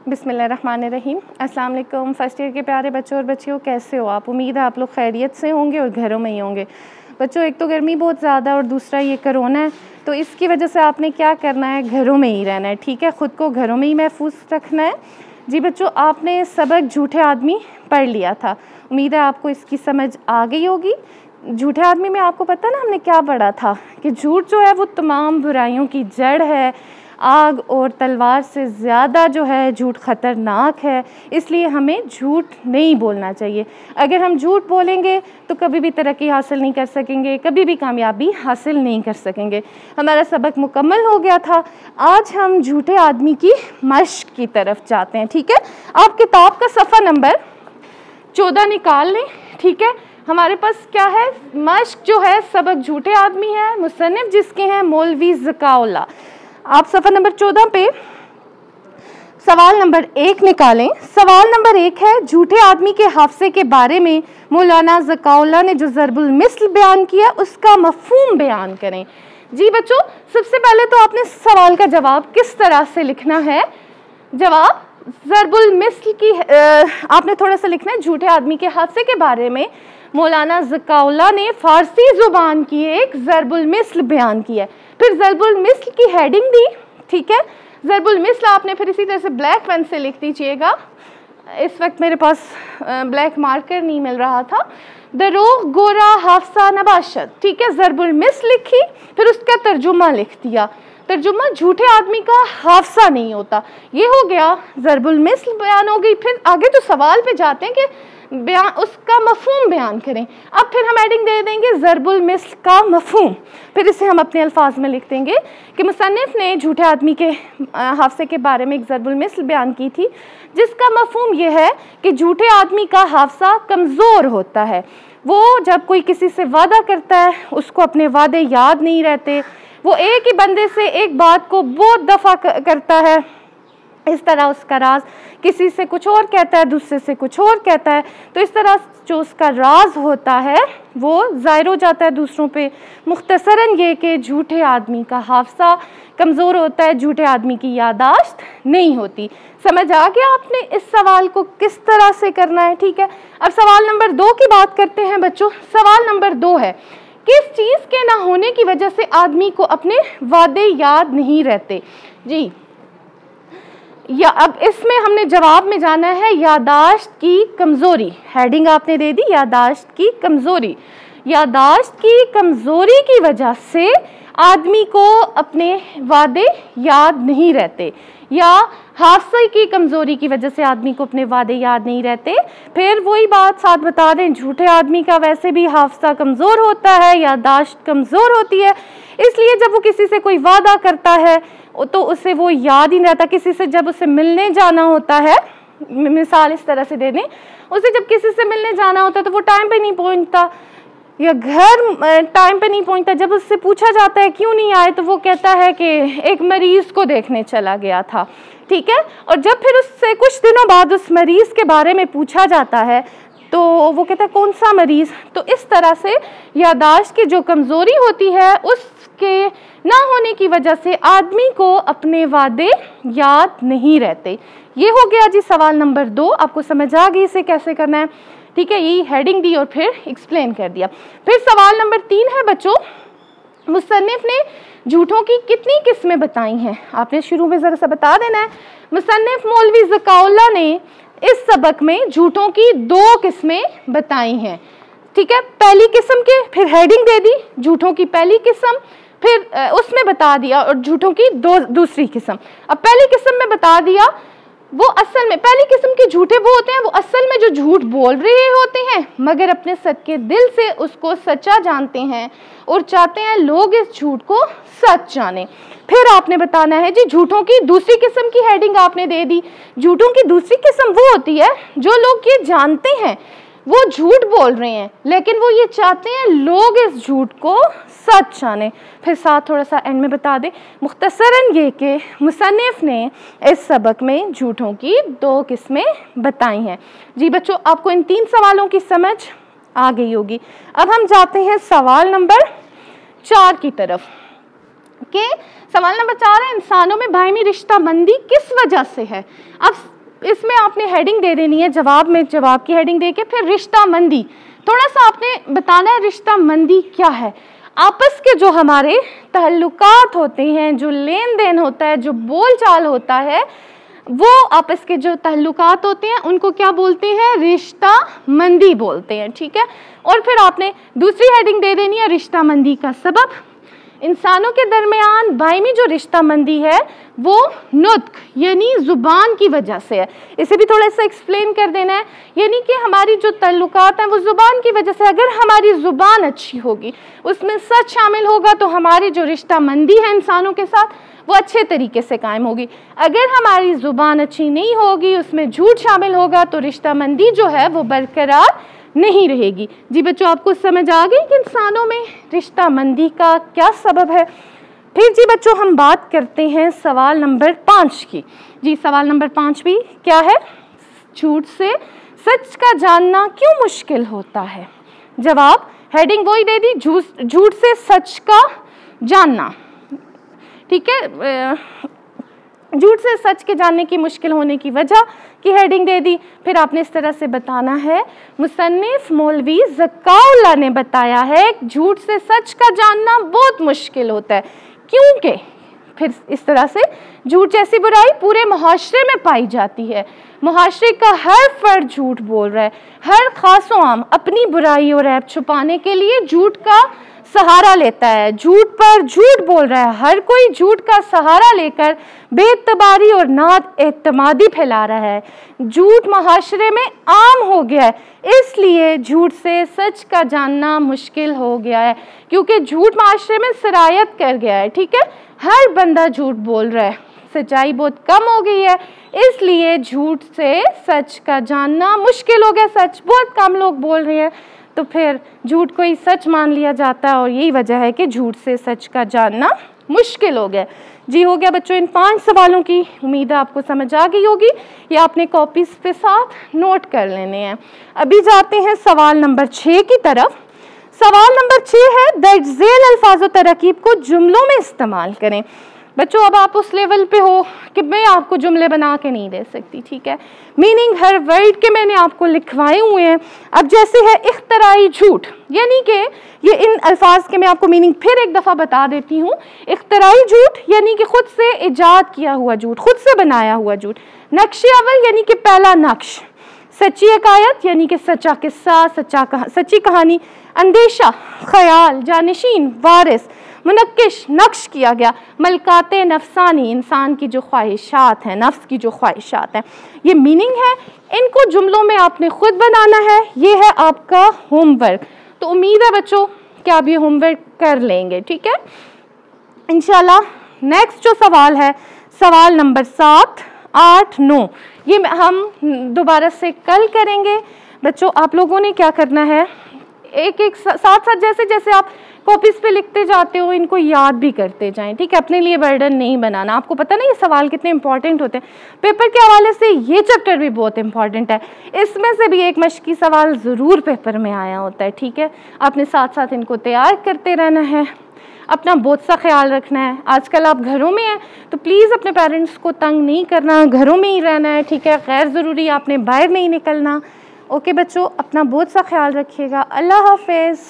बिस्मिल्लाहिर्रहमानिर्रहीम। अस्सलाम वालेकुम फर्स्ट ईयर के प्यारे बच्चों और बच्चियों, कैसे हो आप? उम्मीद है आप लोग खैरियत से होंगे और घरों में ही होंगे। बच्चों, एक तो गर्मी बहुत ज़्यादा और दूसरा ये कोरोना है, तो इसकी वजह से आपने क्या करना है, घरों में ही रहना है। ठीक है, ख़ुद को घरों में ही महफूज रखना है। जी बच्चों, आपने सबक झूठे आदमी पढ़ लिया था, उम्मीद है आपको इसकी समझ आ गई होगी। झूठे आदमी में आपको पता ना हमने क्या पढ़ा था कि झूठ जो है वो तमाम बुराइयों की जड़ है, आग और तलवार से ज़्यादा जो है झूठ ख़तरनाक है, इसलिए हमें झूठ नहीं बोलना चाहिए। अगर हम झूठ बोलेंगे तो कभी भी तरक्की हासिल नहीं कर सकेंगे, कभी भी कामयाबी हासिल नहीं कर सकेंगे। हमारा सबक मुकम्मल हो गया था। आज हम झूठे आदमी की मश्क की तरफ जाते हैं। ठीक है, आप किताब का सफ़ा नंबर 14 निकाल लें। ठीक है, हमारे पास क्या है, मश्क जो है सबक झूठे आदमी है, मुसन्निफ जिसके हैं मौलवी ज़काउल्लाह। आप सफ़ा नंबर 14 पे सवाल नंबर 1 निकालें। सवाल नंबर 1 है, झूठे आदमी के हाफसे के बारे में मौलाना ज़काउल्लाह ने जो ज़रबुल मिस्ल बयान किया उसका मफ़हूम बयान करें। जी बच्चों, सबसे पहले तो आपने सवाल का जवाब किस तरह से लिखना है। जवाब ज़रबुल मिस्ल की आपने थोड़ा सा लिखना है, झूठे आदमी के हाफसे के बारे में मौलाना ज़काउल्लाह ने फ़ारसी ज़ुबान की एक ज़रबुल मिस्ल बयान किया है। फिर ज़रबुल मिस्ल की हेडिंग दी। ठीक है, ज़रबुल मिस्ल आपने फिर इसी तरह से ब्लैक पेन से लिख दीजिएगा। इस वक्त मेरे पास ब्लैक मार्कर नहीं मिल रहा था। दरोग गोरा हाफसा नबाशत। ठीक है, ज़रबुल मिस्ल लिखी, फिर उसका तर्जुमा लिख दिया। तर्जुमा झूठे आदमी का हाफसा नहीं होता, ये हो गया ज़रबुल मिस्ल बयान हो गई। फिर आगे जो सवाल पे जाते हैं कि बयान उसका मफ़हूम बयान करें। अब फिर हम हेडिंग दे देंगे ज़रबुल मिस्ल का मफ़हूम, फिर इसे हम अपने अल्फाज में लिख देंगे कि मुसन्निफ ने झूठे आदमी के हाफसे के बारे में एक ज़रबुल मिस्ल बयान की थी, जिसका मफ़हूम यह है कि झूठे आदमी का हाफसा कमज़ोर होता है। वो जब कोई किसी से वादा करता है उसको अपने वादे याद नहीं रहते, वो एक ही बंदे से एक बात को बहुत दफ़ा करता है, इस तरह उसका राज किसी से कुछ और कहता है, दूसरे से कुछ और कहता है, तो इस तरह जो उसका राज होता है वो ज़ाहिर हो जाता है दूसरों पे। मुख्तसरन ये कि झूठे आदमी का हाफसा कमज़ोर होता है, झूठे आदमी की यादाश्त नहीं होती। समझ आ गया आपने इस सवाल को किस तरह से करना है। ठीक है, अब सवाल नंबर 2 की बात करते हैं बच्चों। सवाल नंबर 2 है, किस चीज़ के ना होने की वजह से आदमी को अपने वादे याद नहीं रहते। जी, या अब इसमें हमने जवाब में जाना है यादाश्त की कमज़ोरी। हेडिंग आपने दे दी, यादाश्त की कमज़ोरी। यादाश्त की कमज़ोरी की वजह से आदमी को अपने वादे याद नहीं रहते, या हाफसे की कमज़ोरी की वजह से आदमी को अपने वादे याद नहीं रहते। फिर वही बात साथ बता दें, झूठे आदमी का वैसे भी हाफसा कमज़ोर होता है, यादाश्त कमज़ोर होती है, इसलिए जब वो किसी से कोई वादा करता है तो उसे वो याद ही नहीं रहता। किसी से जब उसे मिलने जाना होता है, मिसाल इस तरह से दे दें, उसे जब किसी से मिलने जाना होता है तो वो टाइम पे नहीं पहुंचता, या घर टाइम पे नहीं पहुंचता। जब उससे पूछा जाता है क्यों नहीं आए तो वो कहता है कि एक मरीज़ को देखने चला गया था। ठीक है, और जब फिर उससे कुछ दिनों बाद उस मरीज़ के बारे में पूछा जाता है तो वो कहता है कौन सा मरीज़। तो इस तरह से यादाश्त की जो कमज़ोरी होती है उसके ना होने की वजह से आदमी को अपने वादे याद नहीं रहते। ये हो गया जी सवाल नंबर 2। आपको समझ आ गई इसे कैसे करना है। ठीक है, यही हेडिंग दी और फिर एक्सप्लेन कर दिया। फिर सवाल नंबर 3 है बच्चों, मुसन्निफ ने झूठों की कितनी किस्में बताई हैं। आपने शुरू में ज़रा सा बता देना है। मुसन्निफ मौलवी ज़काउल्लाह ने इस सबक में झूठों की 2 किस्में बताई हैं। ठीक है, पहली किस्म के फिर हेडिंग दे दी, झूठों की पहली किस्म, फिर उसमें बता दिया और झूठों की दूसरी किस्म। अब पहली किस्म में बता दिया, वो असल में पहली किस्म के झूठे वो होते हैं वो असल में जो झूठ बोल रहे होते हैं मगर अपने सच्चे दिल से उसको सच्चा जानते हैं और चाहते हैं लोग इस झूठ को सच जाने। फिर आपने बताना है जी झूठों की दूसरी किस्म की हेडिंग आपने दे दी। झूठों की दूसरी किस्म वो होती है जो लोग ये जानते हैं वो झूठ बोल रहे हैं लेकिन वो ये चाहते हैं लोग इस झूठ को सच जाने। फिर साथ थोड़ा सा एंड में बता दें मुख्तसरन ये कि मुसन्निफ ने इस सबक में झूठों की 2 किस्में बताई हैं। जी बच्चों, आपको इन 3 सवालों की समझ आ गई होगी। अब हम जाते हैं सवाल नंबर 4 की तरफ कि सवाल नंबर 4 है इंसानों में बाहिमी रिश्ता बंदी किस वजह से है। अब इसमें आपने हेडिंग दे देनी है जवाब में, जवाब की हेडिंग दे के फिर रिश्ता मंदी, थोड़ा सा आपने बताना है रिश्ता मंदी क्या है। आपस के जो हमारे ताल्लुकात होते हैं, जो लेन देन होता है, जो बोल चाल होता है, वो आपस के जो ताल्लुकात होते हैं उनको क्या बोलते हैं, रिश्ता मंदी बोलते हैं, ठीक है। और फिर आपने दूसरी हेडिंग दे देनी है रिश्ता मंदी का सबब। इंसानों के दरमियान बायमी जो रिश्ता मंदी है वो नुत्क यानी ज़ुबान की वजह से है। इसे भी थोड़ा सा एक्सप्लेन कर देना है, यानी कि हमारी जो ताल्लुकात हैं वो ज़ुबान की वजह से, अगर हमारी ज़ुबान अच्छी होगी, उसमें सच शामिल होगा, तो हमारी जो रिश्ता मंदी है इंसानों के साथ वो अच्छे तरीके से कायम होगी। अगर हमारी ज़ुबान अच्छी नहीं होगी, उसमें झूठ शामिल होगा, तो रिश्ता मंदी जो है वो बरकरार नहीं रहेगी। जी बच्चों, आपको समझ आ गई कि इंसानों में रिश्ता मंदी का क्या सबब है। फिर जी बच्चों हम बात करते हैं सवाल नंबर 5 की। जी सवाल नंबर 5 भी क्या है, झूठ से सच का जानना क्यों मुश्किल होता है। जवाब हेडिंग वही दे दी, झूठ से सच का जानना, ठीक है। झूठ से सच के जानने की मुश्किल होने की वजह की हेडिंग दे दी। फिर आपने इस तरह से बताना है, मुसन्निफ मौलवी ज़काउल्लाह ने बताया है झूठ से सच का जानना बहुत मुश्किल होता है, क्योंकि फिर इस तरह से झूठ जैसी बुराई पूरे मुआशरे में पाई जाती है। मुआशरे का हर फर्द झूठ बोल रहा है, हर खास व आम अपनी बुराई और ऐब छुपाने के लिए झूठ का सहारा लेता है, झूठ पर झूठ बोल रहा है। हर कोई झूठ का सहारा लेकर बेतबारी और नाएतमादी फैला रहा है। झूठ मुआशरे में आम हो गया है, इसलिए झूठ से सच का जानना मुश्किल हो गया है, क्योंकि झूठ मुआशरे में सरायत कर गया है, ठीक है। हर बंदा झूठ बोल रहा है, सच्चाई बहुत कम हो गई है, इसलिए झूठ से सच का जानना मुश्किल हो गया। सच बहुत कम लोग बोल रहे हैं, तो फिर झूठ को ही सच मान लिया जाता है, और यही वजह है कि झूठ से सच का जानना मुश्किल हो गया। जी हो गया बच्चों इन 5 सवालों की उम्मीद है आपको समझ आ गई होगी, या आपने कॉपीज पे साथ नोट कर लेने हैं। अभी जाते हैं सवाल नंबर 6 की तरफ। सवाल नंबर 6 है, दर्ज झेल अल्फाज व तरकीब को जुमलों में इस्तेमाल करें। बच्चों अब आप उस लेवल पे हो कि मैं आपको जुमले बना के नहीं दे सकती, ठीक है। मीनिंग हर वर्ड के मैंने आपको लिखवाए हुए हैं। अब जैसे है इख्तराई झूठ, यानी कि ये इन अल्फाज के मैं आपको मीनिंग फिर एक दफ़ा बता देती हूँ। इख्तराई झूठ यानी कि खुद से इजाद किया हुआ झूठ, खुद से बनाया हुआ झूठ। नक्श अव्वल यानी कि पहला नक्श। सच्ची हकायत यानी कि सच्चा किस्सा, सच्ची कहानी। अंदेशा, ख्याल, जानशीन, वारिस। मुनक्किश, नक्श किया गया। मलकाते नफसानी, इंसान की जो ख्वाहिशात हैं, नफ्स की जो ख्वाहिशात हैं, ये मीनिंग है। इनको जुमलों में आपने खुद बनाना है, ये है आपका होमवर्क। तो उम्मीद है बच्चों कि आप ये होमवर्क कर लेंगे, ठीक है इंशाल्लाह। नेक्स्ट जो सवाल है, सवाल नंबर 7, 8, 9, ये हम दोबारा से कल करेंगे। बच्चों आप लोगों ने क्या करना है, एक एक साथ साथ जैसे जैसे आप कॉपीज पे लिखते जाते हो इनको याद भी करते जाएं, ठीक है। अपने लिए बर्डन नहीं बनाना। आपको पता नहीं ये सवाल कितने इंपॉर्टेंट होते हैं, पेपर के हवाले से ये चैप्टर भी बहुत इंपॉर्टेंट है। इसमें से भी एक मशकी सवाल ज़रूर पेपर में आया होता है, ठीक है। आपने साथ साथ इनको तैयार करते रहना है, अपना बहुत सा ख्याल रखना है। आजकल आप घरों में हैं तो प्लीज़ अपने पेरेंट्स को तंग नहीं करना, घरों में ही रहना है, ठीक है। गैर ज़रूरी आपने बाहर नहीं निकलना। ओके बच्चों, अपना बहुत सा ख्याल रखिएगा। अल्लाह हाफ़िज़।